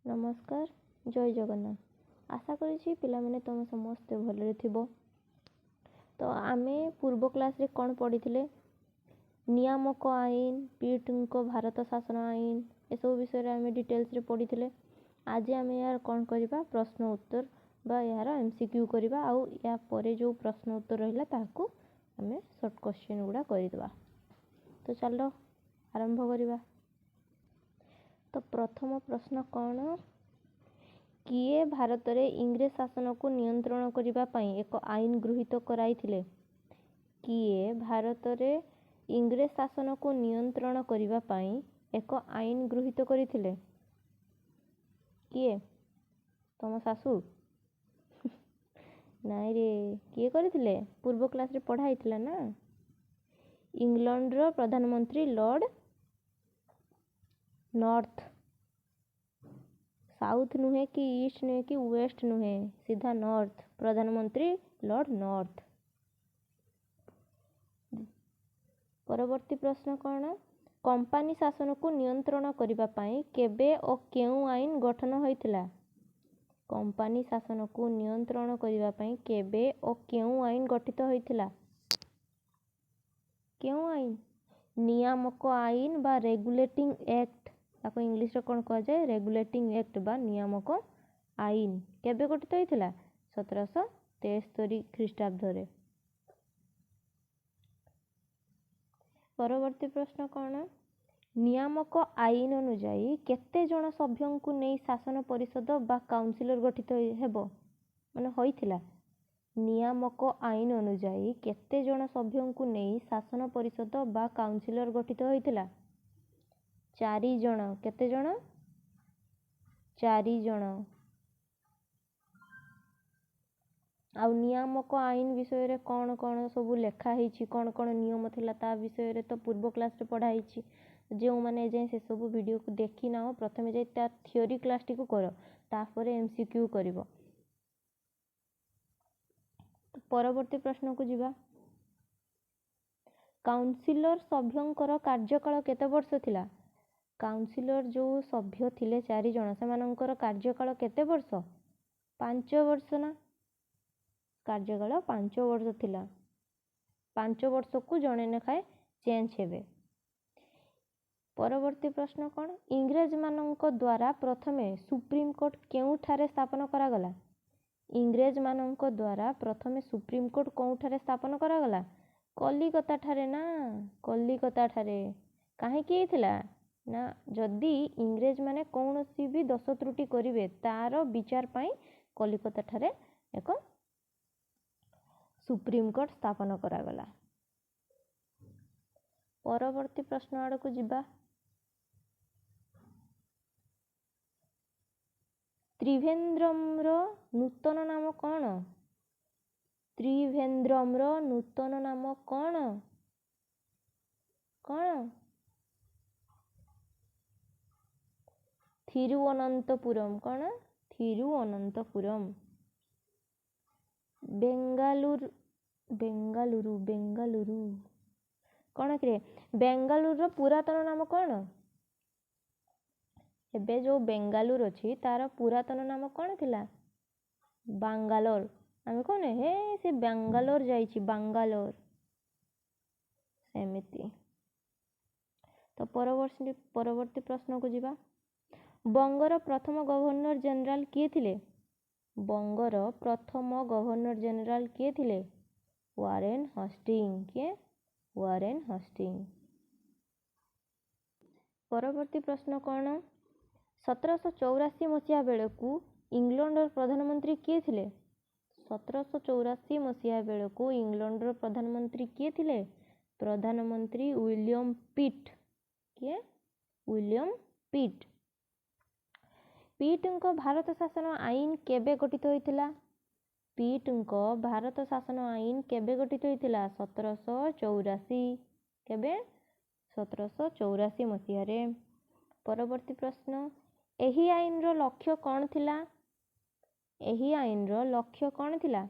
नमस्कार जय जगन्नाथ आशा करी पिलामाने तुम समस्ते भलरे थिबो। तो आमे पूर्व क्लास रे कौन पढ़ी थिले नियामक आईन पीठ भारत शासन आईन ए सब विषय रे आमे डिटेल्स रे पढ़ी थिले। आज आमे यार कौन करिबा प्रश्न उत्तर बा यार एमसीक्यू करिबा आउ या परे जो प्रश्न उत्तर रहिला ताकू आमे शॉर्ट क्वेश्चन गुडा करिदबा। तो चलो आरंभ करिबा। तो प्रथम प्रश्न कौन किए भारत रे इंग्रेज शासन को नियंत्रण करिबा पई एक आईन गृहीत कराइथिले। किए भारत रे इंग्रेज शासन को नियंत्रण करिबा पई एक आईन गृहीत करिथिले। किए तम सासू नाई रे किए करिथिले पूर्व क्लास रे पढ़ा हितला ना। इंग्लैंड रो प्रधानमंत्री लॉर्ड नॉर्थ साउथ नुहे कि ईस्ट नुहे कि वेस्ट नुहे सीधा नॉर्थ प्रधानमंत्री लॉर्ड नॉर्थ। परवर्ती प्रश्न कौन कंपनी शासन को नियंत्रण करिबा पई केबे और केउ आईन गठन होइतिला। कंपनी शासन को नियंत्रण करिबा पई केबे और केउ आईन गठित होइतिला। केउ आईन नियामक आईन बा रेगुलेटिंग एक्ट ताको इंग्लिश रे कोन कह जाय रेगुलेटिंग एक्ट बा नियामक आईन केबे गठित होइतिला 1773 ख्रीष्टाब्द रे। परवर्ती प्रश्न कौन नियामक आईन अनुଯାयी केते जन सभ्यों को नहीं शासन परिषद बा काउंसिलर गठित हेबो माने होइतिला। नियामक आईन अनुଯାयी केते जन सभ्यों को नहीं शासन परिषद बा काउंसिलर गठित होइतिला 4 जन। केते जन 4 जन। आ नियामक आईन विषय रे कौन कौन सब लेखा हिची कौन कौन नियम थिला ता विषय रे तो पूर्व क्लास रे पढ़ा हिची। जो माने जे से सब वीडियो को देखि नाओ प्रथमे जे ता थ्योरी क्लास टी को करो तापर एमसीक्यू करिवो। तो परवर्ती प्रश्न को जिबा काउंसिलर सभ्यंकर कार्यकाल केते वर्ष थिला। काउंसिलर जो सभ्य थिले 4 जन सेमानंकर कार्यकाल केते वर्ष 5 वर्ष ना कार्यकाल 5 वर्ष थिला। 5 वर्ष को जने नेखाए चेंज हेबे। परवर्ती प्रश्न कौन इंग्रेज मानक द्वारा प्रथमे सुप्रीम कोर्ट केउ ठारे स्थापन करा गला। इंग्रेज मानक द्वारा प्रथमे सुप्रीम कोर्ट कोउ ठारे स्थापन करा गला कलिकता ठारे ना कलिकता ठारे। काहे कि थिला ना जदी इंग्रेज माने कौनसी भी दोष त्रुटि करिवे तार विचार पई कलिकता ठारे एक सुप्रीम कोर्ट स्थापन करा गला। परवर्ती प्रश्न आड़ को जिबा त्रिवेंद्रम रो नूतन नाम कौन। त्रिवेंद्रम रो नूतन नाम कौन कौन थिरुवनंतपुरम कौन थिरुवनंतपुरम। बेंगालुरु बेंगालुरु बेंगालुरु कौन कि बेंगालुरु रो पुरातन नाम कौन। एबे जो बेंगालुरु अछि तार पुरातन नाम कौन थिला बांगालोर। आमे कोन हे से बेंगालोर जाईची बांगालोर सेमिति। तो परवर्ती प्रश्न को जिबा बंगर प्रथम गवर्नर जनरल किए थिले। बंगर प्रथम गवर्नर जनरल किए थिले वारेन हस्टिंग के वारेन हस्टिंग। परवर्ती प्रश्न कौन 1784 मसीहा बेलू इंग्लैंड प्रधानमंत्री किए थिले। 1784 मसीहा बेलू इंग्लैंड प्रधानमंत्री किए थिले प्रधानमंत्री विलियम पिट के विलियम पिट। पिट को भारत शासन आईन केबे गठित होइतिला। पिट को भारत शासन आईन केबे गठित होइतिला 1784 केबे 1784 मसीहा रे। परवर्ती प्रश्न एही आईन रो लक्ष्य कौन थिला। एही आईन रो लक्ष्य कौन थिला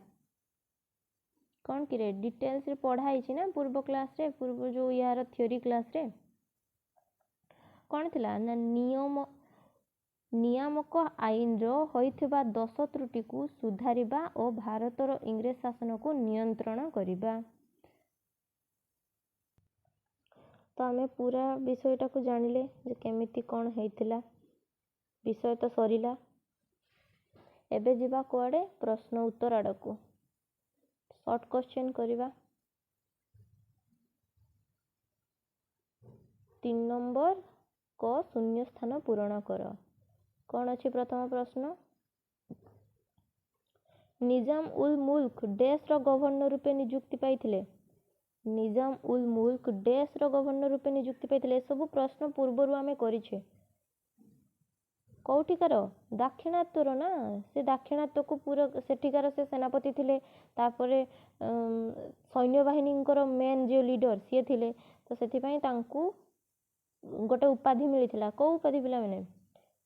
कौन कि रे डिटेल्स रे पढ़ाई छी ना पूर्व क्लास रे पूर्व जो यार थ्योरी क्लास रे कौन थिला ना ନିୟାମକ ଆଇନର ହୋଇଥିବା ଦୋଷ ତ୍ରୁଟିକୁ ସୁଧାରିବା ଓ ଭାରତର ଇଂରେଜ ଶାସନକୁ ନିୟନ୍ତ୍ରଣ କରିବା। ତ ଆମେ ପୁରା ବିଷୟଟାକୁ ଜାଣିଲେ ଯେ କେମିତି କ'ଣ ହେଇଥିଲା। ବିଷୟ ତ ସରିଲା। ଏବେ ଯିବା କୁଆଡ଼େ? ପ୍ରଶ୍ନ ଉତ୍ତର ଆଡ଼କୁ। ସର୍ଟ କ୍ୱେଶ୍ଚନ୍ କରିବା। 3 ନମ୍ବର କ ଶୂନ୍ୟ ସ୍ଥାନ ପୂରଣ କର। କ'ଣ ଅଛି ପ୍ରଥମ ପ୍ରଶ୍ନ? ନିଜାମ ଉଲ୍ ମୁଲ୍କ ଡେସ୍ର ଗଭର୍ଣ୍ଣର ରୂପେ ନିଯୁକ୍ତି ପାଇଥିଲେ। ନିଜାମ ଉଲ୍ ମୁଲ୍କ ଡେସ୍ର ଗଭର୍ଣ୍ଣର ରୂପେ ନିଯୁକ୍ତି ପାଇଥିଲେ। ଏସବୁ ପ୍ରଶ୍ନ ପୂର୍ବରୁ ଆମେ କରିଛେ। କୋଉଠିକାର? ଦାକ୍ଷିଣାତ୍ୟର ନା। ସେ ଦାକ୍ଷିଣାତ୍ୟକୁ ପୁରା ସେଠିକାର ସେ ସେନାପତି ଥିଲେ। ତାପରେ ସୈନ୍ୟବାହିନୀଙ୍କର ମେନ୍ ଯେଉଁ ଲିଡର ସିଏ ଥିଲେ। ତ ସେଥିପାଇଁ ତାଙ୍କୁ ଗୋଟେ ଉପାଧି ମିଳିଥିଲା। କୋଉ ଉପାଧି ପିଲାମାନେ?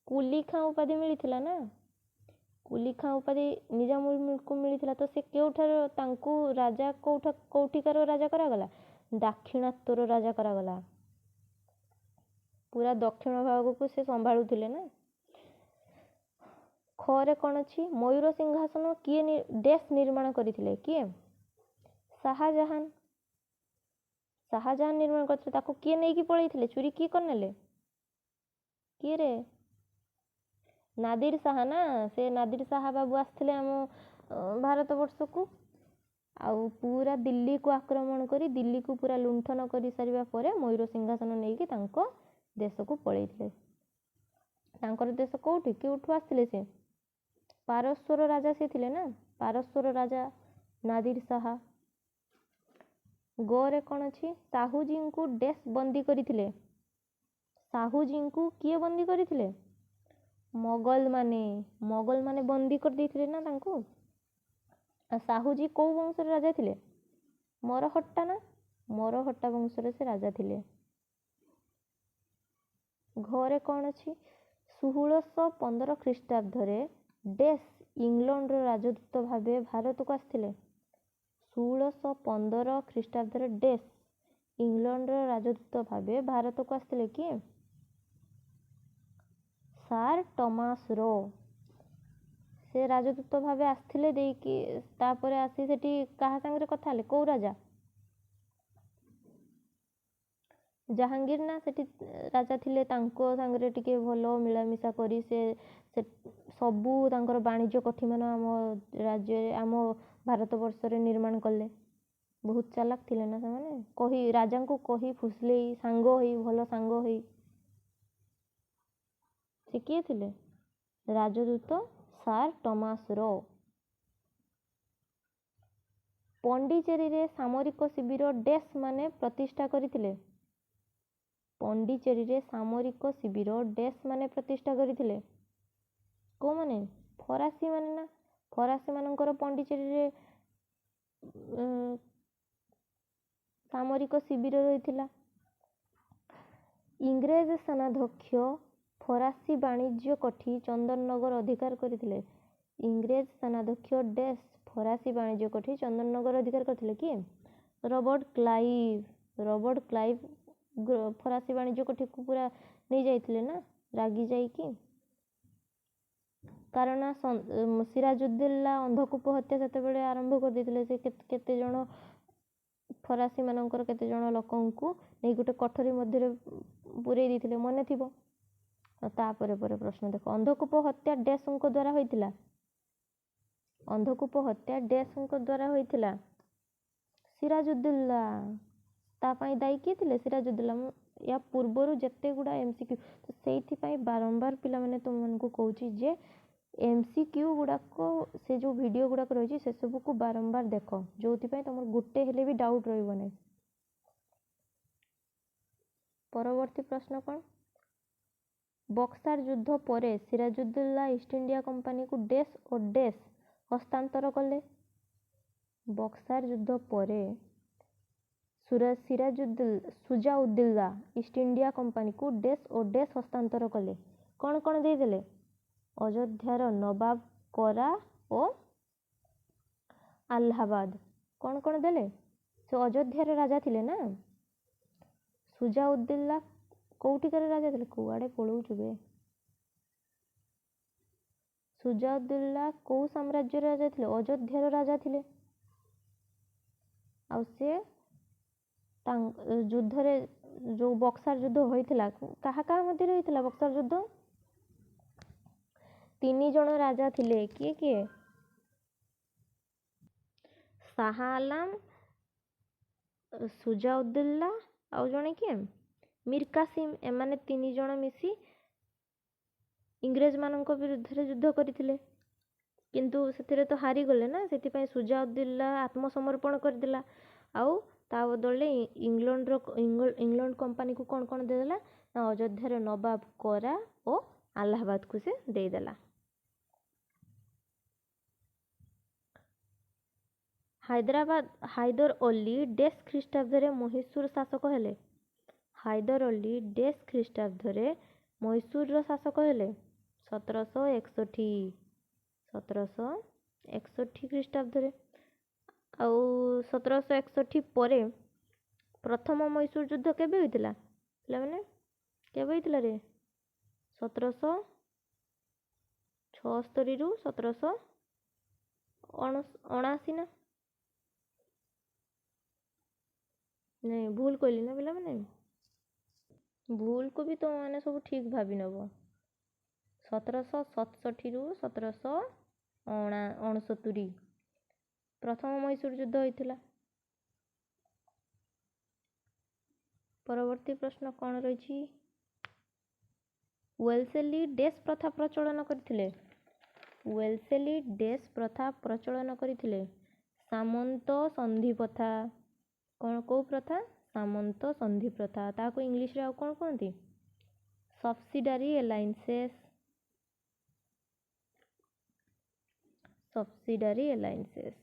କୁଲି ଖାଁ ଉପାଧି ମିଳିଥିଲା ନା। କୁଲି ଖାଁ ଉପାଧି ନିଜାମ ଉଲ୍ ମୁଲ୍କକୁ ମିଳିଥିଲା। ତ ସେ କେଉଁଠାର ତାଙ୍କୁ ରାଜା କୋଉଠିକାର ରାଜା କରାଗଲା? ଦାକ୍ଷିଣାତ୍ୟର ରାଜା କରାଗଲା। ପୁରା ଦକ୍ଷିଣ ଭାଗକୁ ସେ ସମ୍ଭାଳୁଥିଲେ ନା। ଖରେ କ'ଣ ଅଛି? ମୟୂର ସିଂହାସନ କିଏ ଡେସ୍ ନିର୍ମାଣ କରିଥିଲେ? କିଏ? ଶାହାଜାହାନ। ଶାହାଜାହାନ ନିର୍ମାଣ କରିଥିଲେ। ତାକୁ କିଏ ନେଇକି ପଳେଇଥିଲେ? ଚୋରି କିଏ କରିନେଲେ? କିଏ ରେ? ନାଦିର ଶାହା ନା। ସେ ନାଦିର ଶାହା ବାବୁ ଆସିଥିଲେ ଆମ ଭାରତ ବର୍ଷକୁ। ଆଉ ପୁରା ଦିଲ୍ଲୀକୁ ଆକ୍ରମଣ କରି ଦିଲ୍ଲୀକୁ ପୁରା ଲୁଣ୍ଠନ କରିସାରିବା ପରେ ମୟୂର ସିଂହାସନ ନେଇକି ତାଙ୍କ ଦେଶକୁ ପଳେଇଥିଲେ। ତାଙ୍କର ଦେଶ କୋଉଠି? କେଉଁଠୁ ଆସିଥିଲେ ସେ? ପାରସ୍ୟର ରାଜା ସେ ଥିଲେ ନା। ପାରସ୍ୟର ରାଜା ନାଦିର ଶାହା। ଗରେ କ'ଣ ଅଛି? ସାହୁଜୀଙ୍କୁ ଡେସ୍ ବନ୍ଦୀ କରିଥିଲେ। ସାହୁଜୀଙ୍କୁ କିଏ ବନ୍ଦୀ କରିଥିଲେ? ମୋଗଲମାନେ ବନ୍ଦୀ କରିଦେଇଥିଲେ ନା ତାଙ୍କୁ। ଆଉ ସାହୁଜୀ କୋଉ ବଂଶର ରାଜା ଥିଲେ? ମରହଟ୍ଟା ନା। ମରହଟ୍ଟା ବଂଶରେ ସେ ରାଜା ଥିଲେ। ଘରେ କ'ଣ ଅଛି? 1615 ଖ୍ରୀଷ୍ଟାବ୍ଦରେ ଡେସ୍ ଇଂଲଣ୍ଡର ରାଜଦୂତ ଭାବେ ଭାରତକୁ ଆସିଥିଲେ। 1615 ଖ୍ରୀଷ୍ଟାବ୍ଦରେ ଡେସ୍ ଇଂଲଣ୍ଡର ରାଜଦୂତ ଭାବେ ଭାରତକୁ ଆସିଥିଲେ। କିଏ? ସାର୍ ଟମାସ ର। ସେ ରାଜଦୂତ ଭାବେ ଆସିଥିଲେ। ଦେଇକି ତାପରେ ଆସି ସେଠି କାହା ସାଙ୍ଗରେ କଥା ହେଲେ? କୋଉ ରାଜା? ଜାହାଙ୍ଗୀର ନା ସେଠି ରାଜା ଥିଲେ। ତାଙ୍କ ସାଙ୍ଗରେ ଟିକେ ଭଲ ମିଳାମିଶା କରି ସେ ସବୁ ତାଙ୍କର ବାଣିଜ୍ୟ କୋଠିମାନ ଆମ ରାଜ୍ୟରେ ଆମ ଭାରତ ବର୍ଷରେ ନିର୍ମାଣ କଲେ। ବହୁତ ଚାଲାକ ଥିଲେ ନା ସେମାନେ। ରାଜାଙ୍କୁ କହି ଫୁସଲେଇ ସାଙ୍ଗ ହୋଇ ଭଲ ସାଙ୍ଗ ହୋଇ ସେ କିଏ ଥିଲେ? ରାଜଦୂତ ସାର୍ ଟମାସ ର। ପଣ୍ଡିଚେରୀରେ ସାମରିକ ଶିବିର ଡେସ୍ ମାନେ ପ୍ରତିଷ୍ଠା କରିଥିଲେ। ପଣ୍ଡିଚେରୀରେ ସାମରିକ ଶିବିର ଡେସ୍ ମାନେ ପ୍ରତିଷ୍ଠା କରିଥିଲେ। କୋଉମାନେ? ଫରାସୀ ମାନେ ନା। ଫରାସୀ ମାନଙ୍କର ପଣ୍ଡିଚେରୀରେ ସାମରିକ ଶିବିର ରହିଥିଲା। ଇଂରେଜ ସେନାଧ୍ୟକ୍ଷ ଫରାସୀ ବାଣିଜ୍ୟ କୋଠି ଚନ୍ଦନନଗର ଅଧିକାର କରିଥିଲେ। ଇଂରେଜ ସେନାଧ୍ୟକ୍ଷ ଡେସ୍ ଫରାସୀ ବାଣିଜ୍ୟ କୋଠି ଚନ୍ଦନନଗର ଅଧିକାର କରିଥିଲେ। କିଏ? Robert Clive. ରବର୍ଟ କ୍ଲାଇଭ ଫରାସୀ ବାଣିଜ୍ୟ କୋଠିକୁ ପୁରା ନେଇ ଯାଇଥିଲେ ନା ରାଗି ଯାଇକି। କାରଣ ସିରାଜୁଦ୍ଦୌଲା ଅନ୍ଧକୂପ ହତ୍ୟା ସେତେବେଳେ ଆରମ୍ଭ କରିଦେଇଥିଲେ। ସେ କେତେ ଜଣ ଫରାସୀ ମାନଙ୍କର କେତେ ଜଣ ଲୋକଙ୍କୁ ନେଇ ଗୋଟେ କୋଠରୀ ମଧ୍ୟରେ ପୁରେଇ ଦେଇଥିଲେ। ମନେ ଥିବ। ତାପରେ ପ୍ରଶ୍ନ ଦେଖ। ଅନ୍ଧକୂପ ହତ୍ୟା ଡେସ୍ଙ୍କ ଦ୍ୱାରା ହୋଇଥିଲା। ଅନ୍ଧକୂପ ହତ୍ୟା ଡେସ୍ଙ୍କ ଦ୍ୱାରା ହୋଇଥିଲା। ସିରାଜୁଦ୍ଦୌଲା। ତା ପାଇଁ ଦାୟୀ କିଏ ଥିଲେ? ସିରାଜୁଦ୍ଦୌଲା। ୟା ପୂର୍ବରୁ ଯେତେ ଗୁଡ଼ା MCQ ତ ସେଇଥିପାଇଁ ବାରମ୍ବାର ପିଲାମାନେ ତୁମମାନଙ୍କୁ କହୁଛି ଯେ MCQ ଗୁଡ଼ାକ ସେ ଯେଉଁ ଭିଡ଼ିଓ ଗୁଡ଼ାକ ରହିଛି ସେସବୁକୁ ବାରମ୍ବାର ଦେଖ। ଯୋଉଥିପାଇଁ ତମର ଗୋଟେ ହେଲେ ବି ଡାଉଟ୍ ରହିବ ନାହିଁ। ପରବର୍ତ୍ତୀ ପ୍ରଶ୍ନ କ'ଣ? ବକ୍ସାର ଯୁଦ୍ଧ ପରେ ସିରାଜୁଦ୍ଦୌଲା ଇଷ୍ଟ ଇଣ୍ଡିଆ କମ୍ପାନୀକୁ ଡେସ୍ ଓ ଡେସ୍ ହସ୍ତାନ୍ତର କଲେ। ବକ୍ସାର ଯୁଦ୍ଧ ପରେ ସୁଜାଉଦ୍ଦୌଲା ଇଷ୍ଟ ଇଣ୍ଡିଆ କମ୍ପାନୀକୁ ଡେସ୍ ଓ ଡେସ୍ ହସ୍ତାନ୍ତର କଲେ। କ'ଣ କ'ଣ ଦେଇଦେଲେ? ଅଯୋଧ୍ୟାର ନବାବ କରା ଓ ଆହ୍ଲାବାଦ। କ'ଣ କ'ଣ ଦେଲେ? ସେ ଅଯୋଧ୍ୟାର ରାଜା ଥିଲେ ନା। ସୁଜାଉଦ୍ଦୌଲା କୋଉଠିକାର ରାଜା ଥିଲେ? କୁଆଡ଼େ ପଳଉଛୁ ବେ? ସୁଜାଉଦ୍ଦୌଲା କୋଉ ସାମ୍ରାଜ୍ୟର ରାଜା ଥିଲେ? ଅଯୋଧ୍ୟାର ରାଜା ଥିଲେ। ଆଉ ସେ ଯୁଦ୍ଧରେ ଯୋଉ ବକ୍ସାର ଯୁଦ୍ଧ ହୋଇଥିଲା, କାହା କାହା ମଧ୍ୟରେ ହୋଇଥିଲା ବକ୍ସାର ଯୁଦ୍ଧ? 3 ଜଣ ରାଜା ଥିଲେ। କିଏ କିଏ? ଶାହ ଆଲାମ, ସୁଜାଉଦ୍ଦୌଲା, ଆଉ ଜଣେ କିଏ? ମୀର କାସିମ। ଏମାନେ 3 ଜଣ ମିଶି ଇଂରେଜ ମାନଙ୍କ ବିରୁଦ୍ଧରେ ଯୁଦ୍ଧ କରିଥିଲେ, କିନ୍ତୁ ସେଥିରେ ତ ହାରିଗଲେ ନା, ସେଥିପାଇଁ ସୁଜାଉଦ୍ଦୌଲା ଆତ୍ମସମର୍ପଣ କରିଦେଲା। ଆଉ ତା ବଦଳରେ ଇଂଲଣ୍ଡ କମ୍ପାନୀକୁ କ'ଣ କ'ଣ ଦେଇଦେଲା ନା ଅଯୋଧ୍ୟାର ନବାବ କରା ଓ ଆହ୍ଲାବାଦକୁ ସେ ଦେଇଦେଲା। ହାଇଦର ଅଲି ଡେସ୍ ଖ୍ରୀଷ୍ଟାବ୍ଦରେ ମହୀଶୂର ଶାସକ ହେଲେ? ହାଇଦର ଅଲି ଡେସ୍ ଖ୍ରୀଷ୍ଟାବ୍ଦରେ ମହୀଶୂରର ଶାସକ ହେଲେ? 1761 ଖ୍ରୀଷ୍ଟାବ୍ଦରେ। ଆଉ 1761 ପରେ ପ୍ରଥମ ମହୀଶୂର ଯୁଦ୍ଧ କେବେ ହୋଇଥିଲା ପିଲାମାନେ? କେବେ ହୋଇଥିଲା ରେ? 1776 ରୁ 1779 ନା? ନାଇଁ, ଭୁଲ କହିଲି ନା ପିଲାମାନେ? ଭୁଲକୁ ବି ତୁମମାନେ ସବୁ ଠିକ୍ ଭାବି ନେବ। 1767 ରୁ 1769 ପ୍ରଥମ ମହୀଶୂର ଯୁଦ୍ଧ ହୋଇଥିଲା। ପରବର୍ତ୍ତୀ ପ୍ରଶ୍ନ କ'ଣ ରହିଛି? ୱେଲସେଲି ଡେସ୍ ପ୍ରଥା ପ୍ରଚଳନ କରିଥିଲେ? ୱେଲସେଲି ଡେସ୍ ପ୍ରଥା ପ୍ରଚଳନ କରିଥିଲେ? ସାମନ୍ତ ସନ୍ଧି ପ୍ରଥା। କ'ଣ କୋଉ ପ୍ରଥା? ସାମନ୍ତ ସନ୍ଧି ପ୍ରଥା। ତାହାକୁ ଇଂଲିଶରେ ଆଉ କ'ଣ କୁହନ୍ତି? ସବସିଡାରୀ ଏଲାଇନ୍ସେସ୍। ସବସିଡାରୀ ଏଲାଇନ୍ସେସ୍।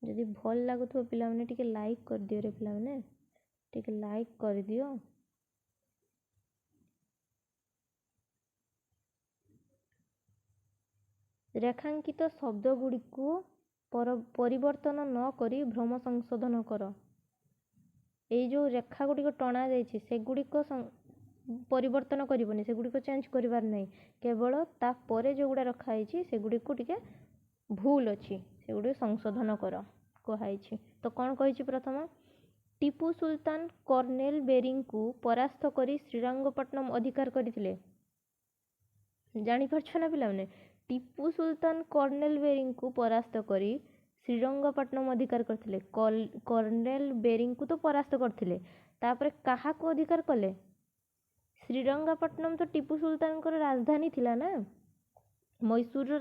ଯଦି ଭଲ ଲାଗୁଥିବ ପିଲାମାନେ ଟିକେ ଲାଇକ୍ କରିଦିଅ ରେ ପିଲାମାନେ, ଟିକେ ଲାଇକ୍ କରିଦିଅ। ରେଖାଙ୍କିତ ଶବ୍ଦ ଗୁଡ଼ିକୁ ପରିବର୍ତ୍ତନ ନ କରି ଭ୍ରମ ସଂଶୋଧନ କର। ଏଇ ଯେଉଁ ରେଖା ଗୁଡ଼ିକ ଟଣା ଯାଇଛି ସେଗୁଡ଼ିକ ପରିବର୍ତ୍ତନ କରିବନି, ସେଗୁଡ଼ିକ ଚେଞ୍ଜ କରିବାର ନାହିଁ। କେବଳ ତାପରେ ଯେଉଁଗୁଡ଼ା ରଖା ହେଇଛି ସେଗୁଡ଼ିକୁ ଟିକେ ଭୁଲ ଅଛି, ସେଗୁଡ଼ିକ ସଂଶୋଧନ କର କୁହାଯାଇଛି। ତ କ'ଣ କହିଛି ପ୍ରଥମ? ଟିପୁ ସୁଲତାନ କର୍ଣ୍ଣେଲ ବେରିଙ୍କୁ ପରାସ୍ତ କରି ଶ୍ରୀରଙ୍ଗପଟ୍ଟନମ ଅଧିକାର କରିଥିଲେ। ଜାଣିପାରୁଛ ନା ପିଲାମାନେ? ଟିପୁ ସୁଲତାନ କର୍ଣ୍ଣେଲ ବେରିଙ୍କୁ ପରାସ୍ତ କରି ଶ୍ରୀରଙ୍ଗପଟ୍ଟନମ ଅଧିକାର କରିଥିଲେ। କର୍ଣ୍ଣେଲ ବେରିଙ୍କୁ ତ ପରାସ୍ତ କରିଥିଲେ, ତାପରେ କାହାକୁ ଅଧିକାର କଲେ? ଶ୍ରୀରଙ୍ଗପଟ୍ଟନମ ତ ଟିପୁ ସୁଲତାନଙ୍କର ରାଜଧାନୀ ଥିଲା ନା। ମହୀଶୂରର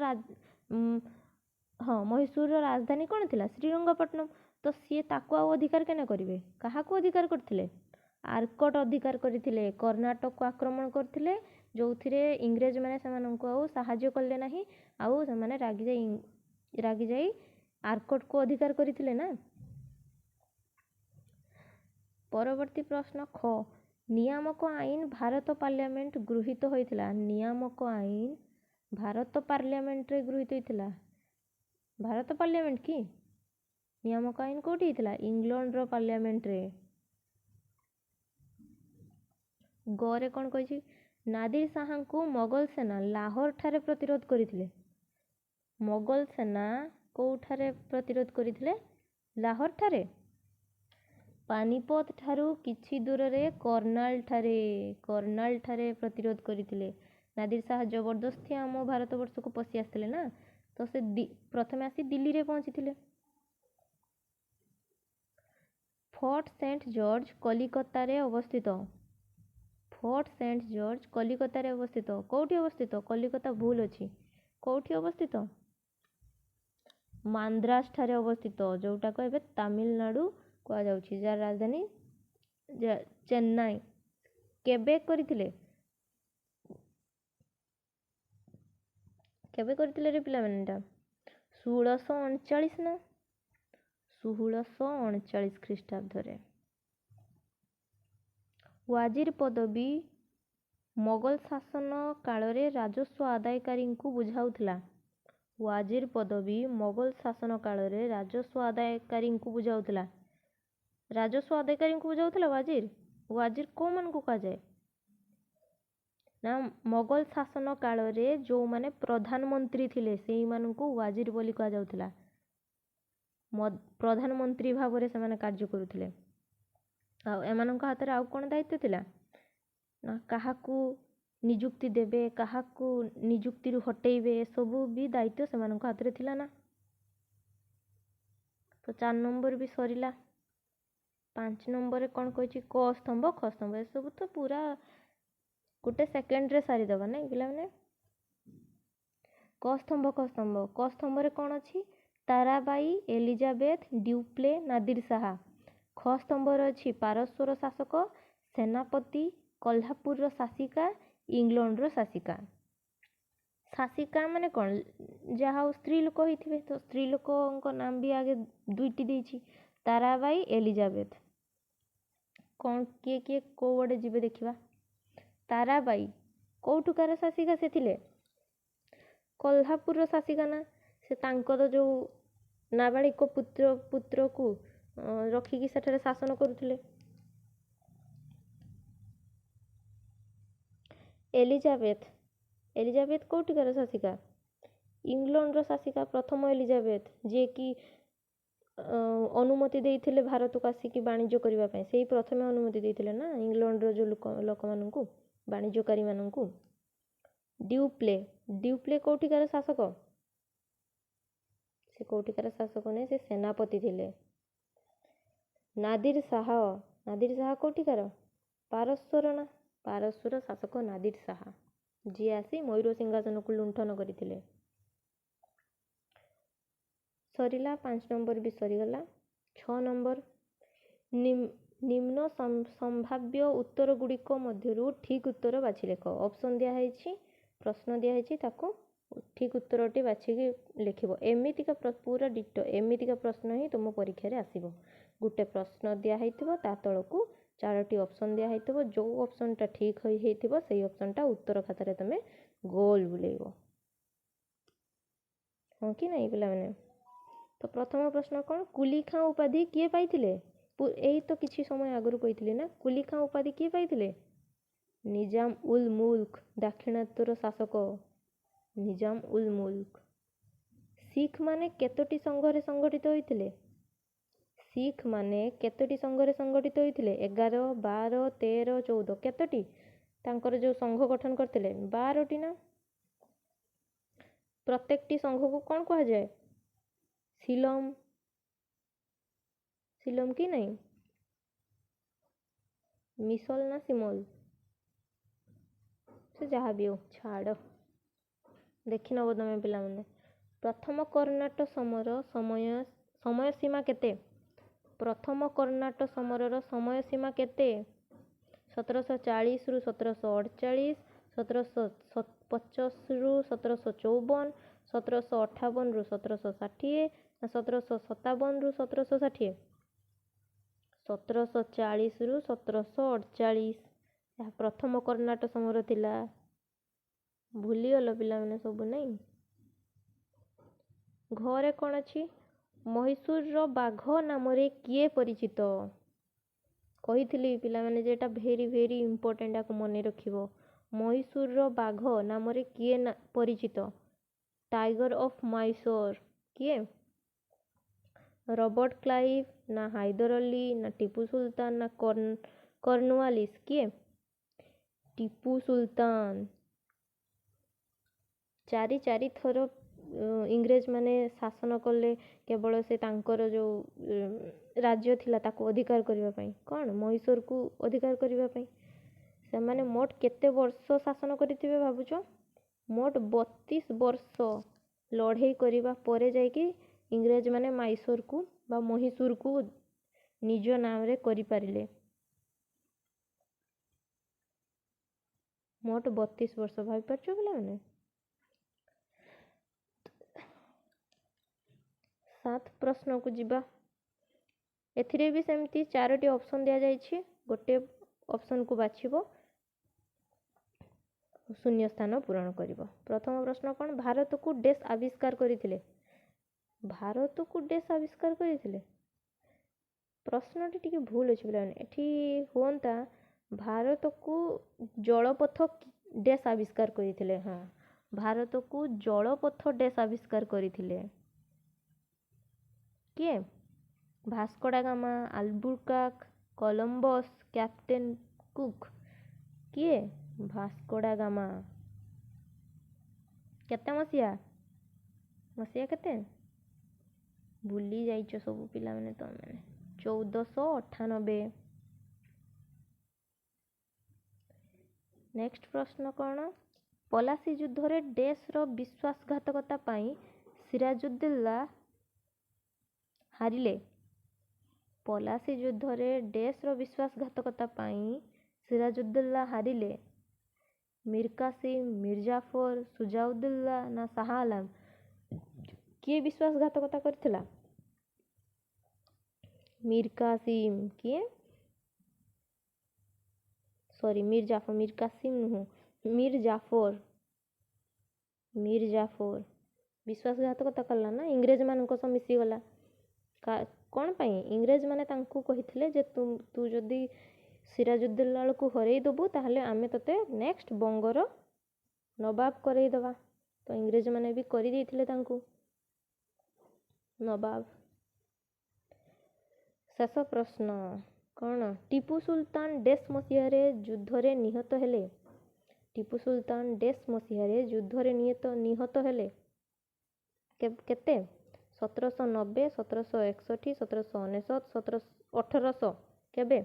ରାଜଧାନୀ କ'ଣ ଥିଲା? ଶ୍ରୀରଙ୍ଗପଟ୍ଟନମ। ତ ସିଏ ତାକୁ ଆଉ ଅଧିକାର କେନ କରିବେ? କାହାକୁ ଅଧିକାର କରିଥିଲେ? ଆର୍କଟ ଅଧିକାର କରିଥିଲେ। କର୍ଣ୍ଣାଟକକୁ ଆକ୍ରମଣ କରିଥିଲେ, ଯେଉଁଥିରେ ଇଂରେଜମାନେ ସେମାନଙ୍କୁ ଆଉ ସାହାଯ୍ୟ କଲେ ନାହିଁ, ଆଉ ସେମାନେ ରାଗିଯାଇ ଆର୍କଟକୁ ଅଧିକାର କରିଥିଲେ ନା। ପରବର୍ତ୍ତୀ ପ୍ରଶ୍ନ ଖ। ନିୟାମକ ଆଇନ ଭାରତ ପାର୍ଲାମେଣ୍ଟ ଗୃହୀତ ହୋଇଥିଲା? ନିୟାମକ ଆଇନ ଭାରତ ପାର୍ଲାମେଣ୍ଟରେ ଗୃହୀତ ହୋଇଥିଲା। ଭାରତ ପାର୍ଲାମେଣ୍ଟ କି? ନିୟାମକ ଆଇନ କୋଉଠି ହେଇଥିଲା? ଇଂଲଣ୍ଡର ପାର୍ଲାମେଣ୍ଟରେ। ଗରେ କ'ଣ କହିଛି? ନାଦିର ଶାହାଙ୍କୁ ମୋଗଲ ସେନା ଲାହୋର ଠାରେ ପ୍ରତିରୋଧ କରିଥିଲେ। ମୋଗଲ ସେନା କୋଉଠାରେ ପ୍ରତିରୋଧ କରିଥିଲେ? ଲାହୋର ଠାରେ। ପାନିପତ ଠାରୁ କିଛି ଦୂରରେ କର୍ଣ୍ଣାଲ ଠାରେ ପ୍ରତିରୋଧ କରିଥିଲେ। ନାଦିର ଶାହ ଜବରଦସ୍ତି ଆମ ଭାରତବର୍ଷକୁ ପଶି ଆସିଥିଲେ ନା, ତ ସେ ପ୍ରଥମେ ଆସି ଦିଲ୍ଲୀରେ ପହଞ୍ଚିଥିଲେ। ଫୋର୍ଟ ସେଣ୍ଟ ଜର୍ଜ କଲିକତାରେ ଅବସ୍ଥିତ। ଫୋର୍ଟ ସେଣ୍ଟ ଜର୍ଜ କଲିକତାରେ ଅବସ୍ଥିତ। କୋଉଠି ଅବସ୍ଥିତ? କଲିକତା ଭୁଲ ଅଛି। କୋଉଠି ଅବସ୍ଥିତ? ମାନ୍ଦ୍ରାଜ ଠାରେ ଅବସ୍ଥିତ, ଯୋଉଟାକୁ ଏବେ ତାମିଲନାଡୁ କୁହାଯାଉଛି, ଯାହାର ରାଜଧାନୀ ଚେନ୍ନାଇ। କେବେ କରିଥିଲେ ରେ ପିଲାମାନେ? ଏଟା 1639 ନା 1639 ଖ୍ରୀଷ୍ଟାବ୍ଦରେ। ୱାଜିର ପଦବୀ ମୋଗଲ ଶାସନ କାଳରେ ରାଜସ୍ୱ ଆଦାୟକାରୀଙ୍କୁ ବୁଝାଉଥିଲା। ୱାଜିର ପଦବୀ ମୋଗଲ ଶାସନ କାଳରେ ରାଜସ୍ୱ ଆଦାୟକାରୀଙ୍କୁ ବୁଝାଉଥିଲା। ୱାଜିର କୋଉମାନଙ୍କୁ କୁହାଯାଏ? ନା ମୋଗଲ ଶାସନ କାଳରେ ଯେଉଁମାନେ ପ୍ରଧାନମନ୍ତ୍ରୀ ଥିଲେ ସେଇମାନଙ୍କୁ ୱାଜିର ବୋଲି କୁହାଯାଉଥିଲା। ପ୍ରଧାନମନ୍ତ୍ରୀ ଭାବରେ ସେମାନେ କାର୍ଯ୍ୟ କରୁଥିଲେ। ଆଉ ଏମାନଙ୍କ ହାତରେ ଆଉ କ'ଣ ଦାୟିତ୍ୱ ଥିଲା ନା କାହାକୁ ନିଯୁକ୍ତି ଦେବେ, କାହାକୁ ନିଯୁକ୍ତିରୁ ହଟେଇବେ, ଏସବୁ ବି ଦାୟିତ୍ୱ ସେମାନଙ୍କ ହାତରେ ଥିଲା ନା। ତ 4 ନମ୍ବର ବି ସରିଲା। 5 ନମ୍ବରରେ କ'ଣ କହିଛି? କ ସ୍ତମ୍ଭ ଖ ସ୍ତମ୍ଭ, ଏସବୁ ତ ପୁରା ଗୋଟେ ସେକେଣ୍ଡରେ ସାରିଦେବା ନାଇଁ ପିଲାମାନେ। କ ସ୍ତମ୍ଭ ଖ ସ୍ତମ୍ଭ। କ ସ୍ତମ୍ଭରେ କ'ଣ ଅଛି? ତାରାବାଇ, ଏଲିଜାବେଥ, ଡ୍ୟୁପ୍ଲେ, ନାଦିର ଶାହା। ଖ ସ୍ତମ୍ଭରେ ଅଛି ପାରସ୍ୱର ଶାସକ, ସେନାପତି, କୋଲ୍ହାପୁରର ଶାସିକା, ଇଂଲଣ୍ଡର ଶାସିକା। ଶାସିକା ମାନେ କ'ଣ? ଯାହା ହଉ ସ୍ତ୍ରୀ ଲୋକ ହେଇଥିବେ, ତ ସ୍ତ୍ରୀ ଲୋକଙ୍କ ନାମ ବି ଆଗେ 2ଟି ଦେଇଛି, ତାରାବାଇ, ଏଲିଜାବେଥ। କ'ଣ କିଏ କିଏ କୋଉ ଗୋଟେ ଯିବେ ଦେଖିବା। ତାରାବାଇ କୋଉଠୁକାର ଶାସିକା ସେ ଥିଲେ? କୋଲ୍ହାପୁରର ଶାସିକା ନା। ସେ ତାଙ୍କର ଯୋଉ ନାବାଳିକ ପୁତ୍ରକୁ ରଖିକି ସେଠାରେ ଶାସନ କରୁଥିଲେ। ଏଲିଜାବେଥ କୋଉଠିକାର ଶାସିକା? ଇଂଲଣ୍ଡର ଶାସିକା, ପ୍ରଥମ ଏଲିଜାବେଥ, ଯିଏକି ଅନୁମତି ଦେଇଥିଲେ ଭାରତକୁ ଆସିକି ବାଣିଜ୍ୟ କରିବା ପାଇଁ। ସେଇ ପ୍ରଥମେ ଅନୁମତି ଦେଇଥିଲେ ନା ଇଂଲଣ୍ଡର ଯୋଉ ଲୋକମାନଙ୍କୁ, ବାଣିଜ୍ୟକାରୀମାନଙ୍କୁ। ଡ୍ୟୁପ୍ଲେ କୋଉଠିକାର ଶାସକ? ସେ କୋଉଠିକାର ଶାସକ ନୁହେଁ, ସେ ସେନାପତି ଥିଲେ। ନାଦିର ଶାହ କୋଉଠିକାର? ପାରସ୍ୱର ନା। ପାରସ୍ୱର ଶାସକ ନାଦିର ଶାହା, ଯିଏ ଆସି ମୟୂର ସିଂହାସନକୁ ଲୁଣ୍ଠନ କରିଥିଲେ। ସରିଲା। 5 ନମ୍ବର ବି ସରିଗଲା। 6 ନମ୍ବର, ନିମ୍ନ ସମ୍ଭାବ୍ୟ ଉତ୍ତର ଗୁଡ଼ିକ ମଧ୍ୟରୁ ଠିକ୍ ଉତ୍ତର ବାଛି ଲେଖ। ଅପସନ୍ ଦିଆହେଇଛି, ପ୍ରଶ୍ନ ଦିଆହେଇଛି, ତାକୁ ଠିକ୍ ଉତ୍ତରଟି ବାଛିକି ଲେଖିବ। ଏମିତିକା ପୁରା ଡିଟୋ ଏମିତିକା ପ୍ରଶ୍ନ ହିଁ ତୁମ ପରୀକ୍ଷାରେ ଆସିବ। ଗୋଟେ ପ୍ରଶ୍ନ ଦିଆହେଇଥିବ, ତା ତଳକୁ 4ଟି ଅପସନ୍ ଦିଆହେଇଥିବ। ଯୋଉ ଅପସନ୍ଟା ଠିକ୍ ହେଇଥିବ ସେଇ ଅପସନ୍ଟା ଉତ୍ତର ଖାତାରେ ତମେ ଗୋଲ ବୁଲେଇବ। ହଁ କି ନାଇଁ ପିଲାମାନେ? ତ ପ୍ରଥମ ପ୍ରଶ୍ନ କ'ଣ? କୁଲି ଖାଁ ଉପାଧି କିଏ ପାଇଥିଲେ? ଏଇ ତ କିଛି ସମୟ ଆଗରୁ କହିଥିଲି ନା। କୁଲି ଖାଁ ଉପାଧି କିଏ ପାଇଥିଲେ? ନିଜାମ ଉଲ୍ ମୁଲ୍କ, ଦାକ୍ଷିଣାତ୍ୟର ଶାସକ ନିଜାମ ଉଲ୍ ମୁଲ୍କ। ଶିଖ ମାନେ କେତୋଟି ସଂଘରେ ସଂଗଠିତ ହୋଇଥିଲେ? 11, 12, 13, 14। କେତୋଟି? ତାଙ୍କର ଯୋଉ ସଂଘ ଗଠନ କରିଥିଲେ 12ଟି ନା। ପ୍ରତ୍ୟେକଟି ସଂଘକୁ କ'ଣ କୁହାଯାଏ? ସିଲମ କି ନାହିଁ? ମିସଲ ନା ସିମଲ, ସେ ଯାହା ବି ହଉ, ଛାଡ଼, ଦେଖିନେବ ତମେ ପିଲାମାନେ। ପ୍ରଥମ କର୍ଣ୍ଣାଟ ସମର ସମୟ ସୀମା କେତେ? ପ୍ରଥମ କର୍ଣ୍ଣାଟ ସମରର ସମୟ ସୀମା କେତେ? 1740ରୁ 1748, 1750ରୁ 1754, 1758ରୁ 1760, ନା 1757ରୁ 1760? 1740ରୁ 1748 ଏହା ପ୍ରଥମ କର୍ଣ୍ଣାଟ ସମର ଥିଲା। ଭୁଲିଗଲ ପିଲାମାନେ ସବୁ ନାଇଁ। ଘରେ କ'ଣ ଅଛି? ମହୀଶୂରର ବାଘ ନାମରେ କିଏ ପରିଚିତ? କହିଥିଲି ପିଲାମାନେ ଯେ ଏଟା ଭେରି ଭେରି ଇମ୍ପୋର୍ଟାଣ୍ଟ, ଆକୁ ମନେ ରଖିବ। ମହୀଶୂରର ବାଘ ନାମରେ କିଏ ପରିଚିତ? ଟାଇଗର ଅଫ୍ ମାଇସୋର କିଏ? ରବର୍ଟ କ୍ଲାଇଭ, ନା ହାଇଦର ଅଲି, ନା ଟିପୁ ସୁଲତାନ, ନା କର୍ଣ୍ଣୱାଲିସ କିଏ? ଟିପୁ ସୁଲତାନ। 4 ଥର ଇଂରେଜ ମାନେ ଶାସନ କଲେ, କେବଳ ସେ ତାଙ୍କର ଯୋଉ ରାଜ୍ୟ ଥିଲା ତାକୁ ଅଧିକାର କରିବା ପାଇଁ। କ'ଣ? ମହୀଶୂରକୁ ଅଧିକାର କରିବା ପାଇଁ। ସେମାନେ ମୋଟ କେତେ ବର୍ଷ ଶାସନ କରିଥିବେ ଭାବୁଛ? ମୋଟ 32 ବର୍ଷ ଲଢ଼େଇ କରିବା ପରେ ଯାଇକି ଇଂରେଜ ମାନେ ମାଇସୋରକୁ ବା ମହୀଶୂରକୁ ନିଜ ନାମରେ କରିପାରିଲେ। ମୋଟ 32 ବର୍ଷ, ଭାବିପାରୁଛ ପିଲାମାନେ? 7 ପ୍ରଶ୍ନକୁ ଯିବା। ଏଥିରେ ବି ସେମିତି 4ଟି ଅପସନ୍ ଦିଆଯାଇଛି। ଗୋଟେ ଅପସନ୍କୁ ବାଛିବ, ଶୂନ୍ୟ ସ୍ଥାନ ପୂରଣ କରିବ। ପ୍ରଥମ ପ୍ରଶ୍ନ କ'ଣ? ଭାରତକୁ ଡେସ୍ ଆବିଷ୍କାର କରିଥିଲେ? ଭାରତକୁ ଡେସ୍ ଆବିଷ୍କାର କରିଥିଲେ? ପ୍ରଶ୍ନଟି ଟିକେ ଭୁଲ ଅଛି ପିଲାମାନେ। ଏଠି ହୁଅନ୍ତା ଭାରତକୁ ଜଳପଥ ଡେସ୍ ଆବିଷ୍କାର କରିଥିଲେ? ହଁ, ଭାରତକୁ ଜଳପଥ ଡେସ୍ ଆବିଷ୍କାର କରିଥିଲେ? କିଏ? Vasco da Gama, Albuquerque, Columbus, captain Cook? କିଏ? Vasco da Gama. କେତେ ମସିହା? ମସିହା କେତେ? ଭୁଲି ଯାଇଛ ସବୁ ପିଲାମାନେ ତମେମାନେ। 1498। ନେକ୍ସଟ ପ୍ରଶ୍ନ କ'ଣ? ପଲାସି ଯୁଦ୍ଧରେ ଡେସ୍ର ବିଶ୍ୱାସଘାତକତା ପାଇଁ ସିରାଜୁଦ୍ଦୌଲା ହାରିଲେ? ପଲାସି ଯୁଦ୍ଧରେ ଡେସ୍ର ବିଶ୍ୱାସଘାତକତା ପାଇଁ ସିରାଜୁଦ୍ଦୌଲା ହାରିଲେ? ମୀର କାସିମ୍, ମିର୍ଜାଫର, ସୁଜାଉଦ୍ଦୌଲା ନା ଶାହ ଆଲମ? କିଏ ବିଶ୍ୱାସଘାତକତା କରିଥିଲା? ମୀର କାସିମ୍। କିଏ? ସରି, ମୀର ଜାଫର। ମୀର କାସିମ୍ ନୁହଁ, ମୀର ଜାଫର। ମୀର ଜାଫର ବିଶ୍ୱାସଘାତକତା କଲା ନା, ଇଂରେଜମାନଙ୍କ ସହ ମିଶିଗଲା। କ'ଣ ପାଇଁ? ଇଂରେଜମାନେ ତାଙ୍କୁ କହିଥିଲେ ଯେ ତୁ ଯଦି ସିରାଜୁଦ୍ଦୌଲାକୁ ହରେଇ ଦେବୁ ତାହେଲେ ଆମେ ତୋତେ ନେକ୍ସଟ ବଙ୍ଗର ନବାବ କରେଇଦେବା। ତ ଇଂରେଜମାନେ ବି କରିଦେଇଥିଲେ ତାଙ୍କୁ ନବାବ। ଶେଷ ପ୍ରଶ୍ନ କ'ଣ? ଟିପୁ ସୁଲତାନ ଡେସ୍ ମସିହାରେ ଯୁଦ୍ଧରେ ନିହତ ହେଲେ? ଟିପୁ ସୁଲତାନ ଡେସ୍ ମସିହାରେ ଯୁଦ୍ଧରେ ନିହତ ହେଲେ? କେତେ? 1790, 1761, 1799, 1800? କେବେ?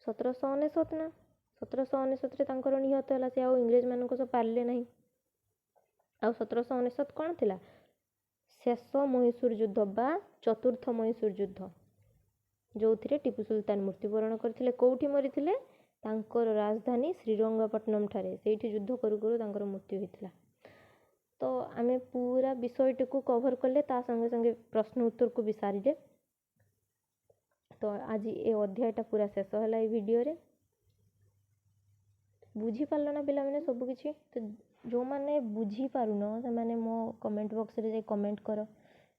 1799 ନା? 1799ରେ ତାଙ୍କର ନିହତ ହେଲା। ସେ ଆଉ ଇଂରେଜମାନଙ୍କ ସହ ପାରିଲେ ନାହିଁ। ଆଉ 1799 କ'ଣ ଥିଲା? ଶେଷ ମହୀଶୂର ଯୁଦ୍ଧ ବା ଚତୁର୍ଥ ମହୀଶୂର ଯୁଦ୍ଧ, ଯେଉଁଥିରେ ଟିପୁ ସୁଲତାନ ମୃତ୍ୟୁବରଣ କରିଥିଲେ। କେଉଁଠି ମରିଥିଲେ? ତାଙ୍କର ରାଜଧାନୀ ଶ୍ରୀରଙ୍ଗପଟ୍ଟନମ ଠାରେ। ସେଇଠି ଯୁଦ୍ଧ କରୁ କରୁ ତାଙ୍କର ମୃତ୍ୟୁ ହୋଇଥିଲା। ତ ଆମେ ପୁରା ବିଷୟଟିକୁ କଭର କଲେ, ତା ସଙ୍ଗେ ସଙ୍ଗେ ପ୍ରଶ୍ନ ଉତ୍ତରକୁ ବି ସାରିଲେ। ତ ଆଜି ଏ ଅଧ୍ୟାୟଟା ପୁରା ଶେଷ ହେଲା ଏଇ ଭିଡ଼ିଓରେ। ବୁଝିପାରିଲ ନା ପିଲାମାନେ ସବୁକିଛି? ତ ଯେଉଁମାନେ ବୁଝିପାରୁନ ସେମାନେ ମୋ କମେଣ୍ଟ ବକ୍ସରେ ଯାଇ କମେଣ୍ଟ କର।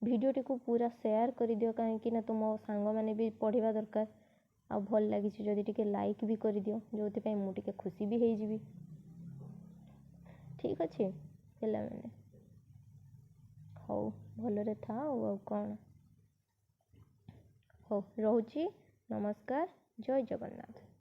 ଭିଡ଼ିଓଟିକୁ ପୁରା ସେୟାର କରିଦିଅ, କାହିଁକି ନା ତୁମ ସାଙ୍ଗମାନେ ବି ପଢ଼ିବା ଦରକାର। ଆଉ ଭଲ ଲାଗିଛି ଯଦି ଟିକେ ଲାଇକ୍ ବି କରିଦିଅ, ଯେଉଁଥିପାଇଁ ମୁଁ ଟିକେ ଖୁସି ବି ହେଇଯିବି। ଠିକ୍ ଅଛି ପିଲାମାନେ? ହଉ, ଭଲରେ ଥାଅ। ଆଉ କ'ଣ? ହଉ, ରହୁଛି। ନମସ୍କାର। ଜୟ ଜଗନ୍ନାଥ।